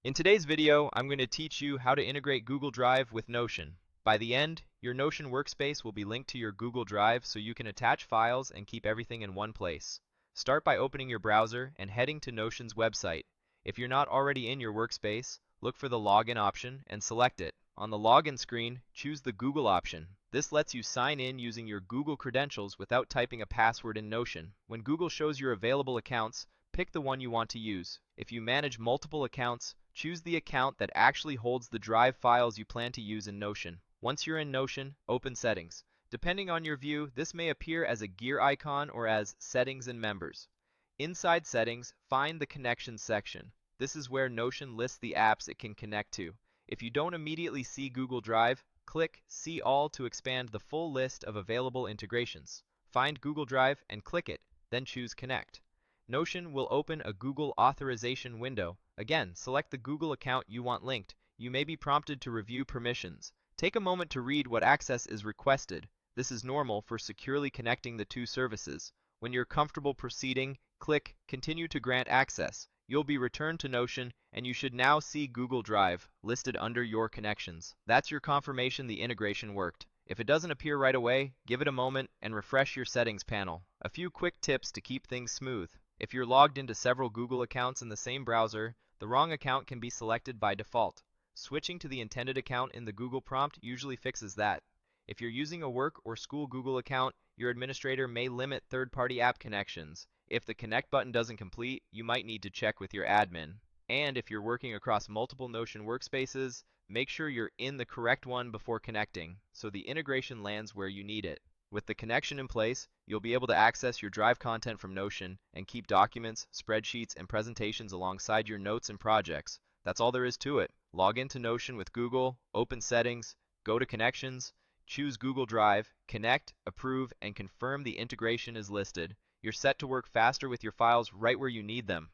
In today's video, I'm going to teach you how to integrate Google Drive with Notion. By the end, your Notion workspace will be linked to your Google Drive so you can attach files and keep everything in one place. Start by opening your browser and heading to Notion's website. If you're not already in your workspace, look for the Login option and select it. On the Login screen, choose the Google option. This lets you sign in using your Google credentials without typing a password in Notion. When Google shows your available accounts, pick the one you want to use. If you manage multiple accounts, choose the account that actually holds the Drive files you plan to use in Notion. Once you're in Notion, open Settings. Depending on your view, this may appear as a gear icon or as Settings and Members. Inside Settings, find the Connections section. This is where Notion lists the apps it can connect to. If you don't immediately see Google Drive, click See All to expand the full list of available integrations. Find Google Drive and click it, then choose Connect. Notion will open a Google authorization window. Again, select the Google account you want linked. You may be prompted to review permissions. Take a moment to read what access is requested. This is normal for securely connecting the two services. When you're comfortable proceeding, click Continue to grant access. You'll be returned to Notion, and you should now see Google Drive listed under your connections. That's your confirmation the integration worked. If it doesn't appear right away, give it a moment and refresh your settings panel. A few quick tips to keep things smooth. If you're logged into several Google accounts in the same browser, the wrong account can be selected by default. Switching to the intended account in the Google prompt usually fixes that. If you're using a work or school Google account, your administrator may limit third-party app connections. If the connect button doesn't complete, you might need to check with your admin. And if you're working across multiple Notion workspaces, make sure you're in the correct one before connecting, so the integration lands where you need it. With the connection in place, you'll be able to access your Drive content from Notion and keep documents, spreadsheets, and presentations alongside your notes and projects. That's all there is to it. Log into Notion with Google, open Settings, go to Connections, choose Google Drive, connect, approve, and confirm the integration is listed. You're set to work faster with your files right where you need them.